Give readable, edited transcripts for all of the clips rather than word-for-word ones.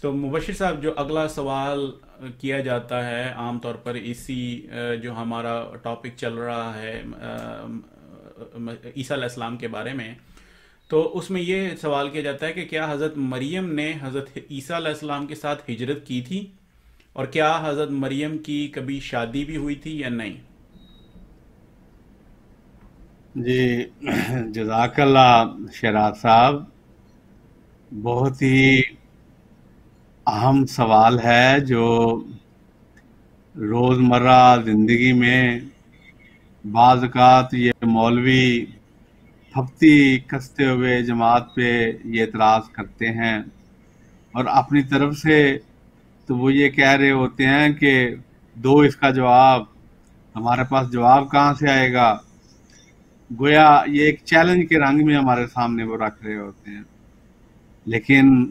تو مبشر صاحب، جو اگلا سوال کیا جاتا ہے عام طور پر اسی جو ہمارا ٹاپک چل رہا ہے عیسیٰ علیہ السلام کے بارے میں، تو اس میں یہ سوال کیا جاتا ہے کہ کیا حضرت مریم نے حضرت عیسیٰ علیہ السلام کے ساتھ ہجرت کی تھی، اور کیا حضرت مریم کی کبھی شادی بھی ہوئی تھی یا نہیں؟ جی، جزاک اللہ شراز صاحب، بہت ہی اہم سوال ہے جو روزمرہ زندگی میں بعض اوقات یہ مولوی پھپتی کستے ہوئے جماعت پہ یہ اعتراض کرتے ہیں، اور اپنی طرف سے تو وہ یہ کہہ رہے ہوتے ہیں کہ دو اس کا جواب، ہمارے پاس جواب کہاں سے آئے گا؟ گویا یہ ایک چیلنج کے رنگ میں ہمارے سامنے وہ رکھ رہے ہوتے ہیں، لیکن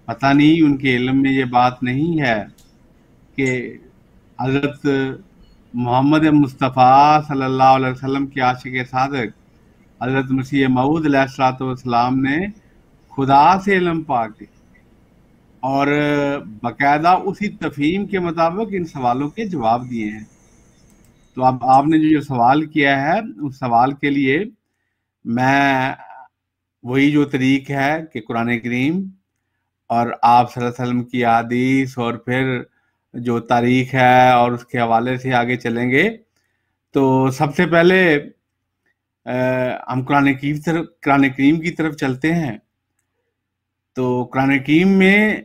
پتہ نہیں ان کے علم میں یہ بات نہیں ہے کہ حضرت محمد مصطفیٰ صلی اللہ علیہ وسلم کے عاشق صادق حضرت مسیح موعود علیہ الصلوۃ والسلام نے خدا سے علم پا کے اور باقاعدہ اسی تفہیم کے مطابق ان سوالوں کے جواب دیے ہیں۔ تو اب آپ نے جو سوال کیا ہے اس سوال کے لیے میں وہی جو طریق ہے کہ قرآن کریم اور آپ صلی اللہ علیہ وسلم کی احادیث اور پھر جو تاریخ ہے اور اس کے حوالے سے آگے چلیں گے، تو سب سے پہلے ہم قرآن کریم کی طرف چلتے ہیں۔ تو قرآن کریم میں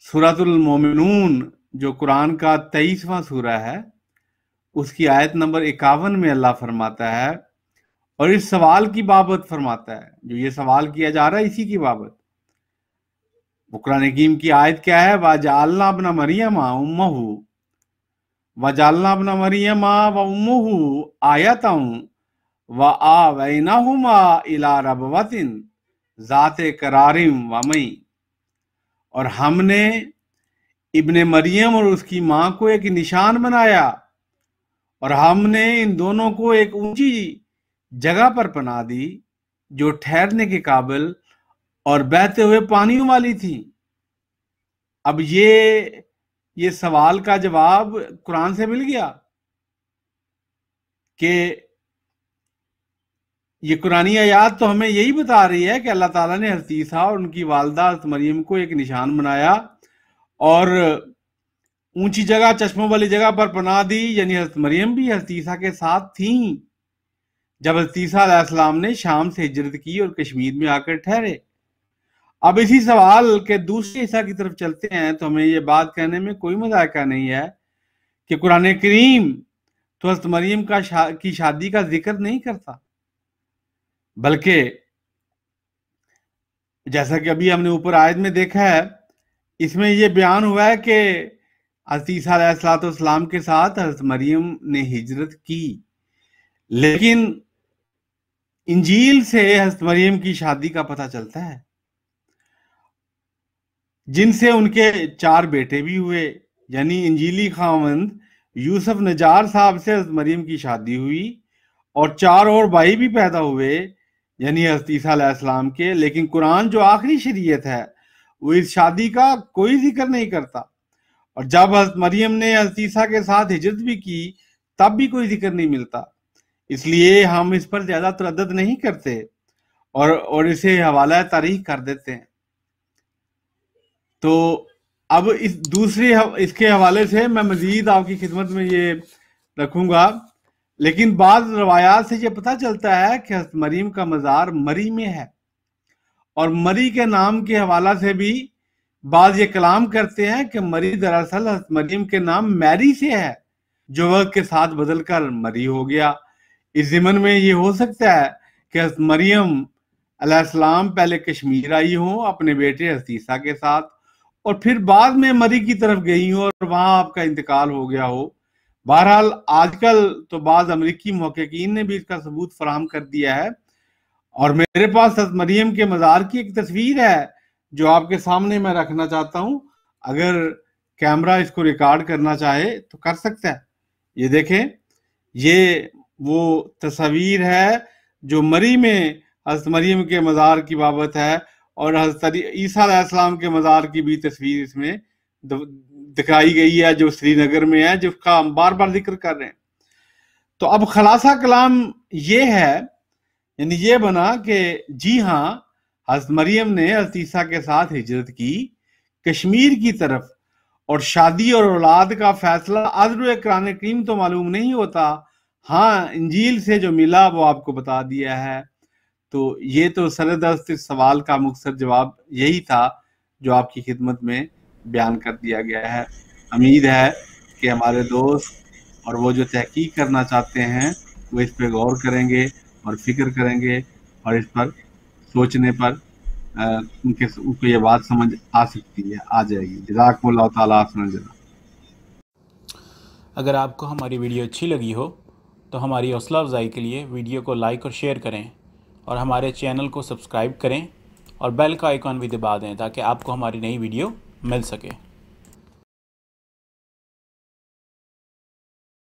سورۃ المومنون جو قرآن کا 23واں سورہ ہے، اس کی آیت نمبر 51 میں اللہ فرماتا ہے، اور اس سوال کی بابت فرماتا ہے، جو یہ سوال کیا جا رہا ہے اسی کی بابت۔ وہ قرآن حکیم کی آیت کیا ہے؟ وَجَعَلْنَا ابْنَ مَرْيَمَ أُمَّهُ وَجَعَلْنَا ابْنَ مَرْيَمَ وَأُمُّهُ آيَةً وَآوَيْنَاهُمَا إِلَىٰ رَبْوَةٍ ذَاتِ قَرَارٍ وَمَعِينٍ، اور ہم نے ابن مریم اور اس کی ماں کو ایک نشان بنایا، اور ہم نے ان دونوں کو ایک اونچی جگہ پر پناہ دی جو ٹھہرنے کے قابل اور بہتے ہوئے پانیوں والی تھی۔ اب یہ سوال کا جواب قرآن سے مل گیا کہ یہ قرآنی آیات تو ہمیں یہی بتا رہی ہے کہ اللہ تعالیٰ نے حضرت عیسیٰ اور ان کی والدہ حضرت مریم کو ایک نشان بنایا اور اونچی جگہ، چشموں والی جگہ پر پناہ دی، یعنی حضرت مریم بھی حضرت عیسیٰ کے ساتھ تھیں جب حضرت عیسیٰ علیہ السلام نے شام سے ہجرت کی اور کشمیر میں آ کر ٹھہرے۔ اب اسی سوال کے دوسرے حصہ کی طرف چلتے ہیں تو ہمیں یہ بات کہنے میں کوئی مذائقہ نہیں ہے کہ قرآن کریم تو حضرت مریم کی شادی کا ذکر نہیں کرتا، بلکہ جیسا کہ ابھی ہم نے اوپر آیت میں دیکھا ہے، اس میں یہ بیان ہوا ہے کہ حضرت عیسیٰ علیہ السلام کے ساتھ حضرت مریم نے ہجرت کی، لیکن انجیل سے حضرت مریم کی شادی کا پتہ چلتا ہے، جن سے ان کے 4 بیٹے بھی ہوئے، یعنی انجیلی خاوند یوسف نجار صاحب سے حضرت مریم کی شادی ہوئی، اور 4 اور بھائی بھی پیدا ہوئے، یعنی حضرت عیسیٰ علیہ السلام کے۔ لیکن قرآن جو آخری شریعت ہے وہ اس شادی کا کوئی ذکر نہیں کرتا، اور جب حضرت مریم نے حضرت عیسیٰ کے ساتھ ہجرت بھی کی تب بھی کوئی ذکر نہیں ملتا، اس لیے ہم اس پر زیادہ تردد نہیں کرتے اور اسے حوالہ تاریخ کر دیتے ہیں۔ تو اب اس کے حوالے سے میں مزید آپ کی خدمت میں یہ رکھوں گا، لیکن بعض روایات سے یہ پتہ چلتا ہے کہ حضرت مریم کا مزار مری میں ہے، اور مری کے نام کے حوالہ سے بھی بعض یہ کلام کرتے ہیں کہ مری دراصل حضرت مریم کے نام میری سے ہے، جو وقت کے ساتھ بدل کر مری ہو گیا۔ اس ضمن میں یہ ہو سکتا ہے کہ حضرت مریم علیہ السلام پہلے کشمیر آئی ہوں اپنے بیٹے حضرت عیسیٰ کے ساتھ، اور پھر بعد میں مری کی طرف گئی ہوں اور وہاں آپ کا انتقال ہو گیا ہو۔ بہرحال آج کل تو بعض امریکی محققین نے بھی اس کا ثبوت فراہم کر دیا ہے، اور میرے پاس حضرت مریم کے مزار کی ایک تصویر ہے جو آپ کے سامنے میں رکھنا چاہتا ہوں، اگر کیمرہ اس کو ریکارڈ کرنا چاہے تو کر سکتا ہے۔ یہ دیکھیں، یہ وہ تصویر ہے جو مری میں حضرت مریم کے مزار کی بابت ہے، اور حضرت عیسیٰ علیہ السلام کے مزار کی بھی تصویر اس میں دکھائی گئی ہے جو سری نگر میں ہے، جس کا ہم بار بار ذکر کر رہے ہیں۔ تو اب خلاصہ کلام یہ ہے، یعنی یہ بنا کہ جی ہاں، حضرت مریم نے حضرت عیسیٰ کے ساتھ ہجرت کی کشمیر کی طرف، اور شادی اور اولاد کا فیصلہ عذر قرآن کریم تو معلوم نہیں ہوتا، ہاں انجیل سے جو ملا وہ آپ کو بتا دیا ہے۔ تو یہ تو سردست اس سوال کا مختصر جواب یہی تھا جو آپ کی خدمت میں بیان کر دیا گیا ہے۔ امید ہے کہ ہمارے دوست اور وہ جو تحقیق کرنا چاہتے ہیں وہ اس پہ غور کریں گے اور فکر کریں گے، اور اس پر سوچنے پر ان کو یہ بات سمجھ آ سکتی ہے، آ جائے گی۔ جزاکم اللہ تعالیٰ حسن الجزا۔ اگر آپ کو ہماری ویڈیو اچھی لگی ہو تو ہماری حوصلہ افزائی کے لیے ویڈیو کو لائک اور شیئر کریں، اور ہمارے چینل کو سبسکرائب کریں اور بیل کا آئیکن بھی دبا دیں تاکہ آپ کو ہماری نئی ویڈیو مل سکے۔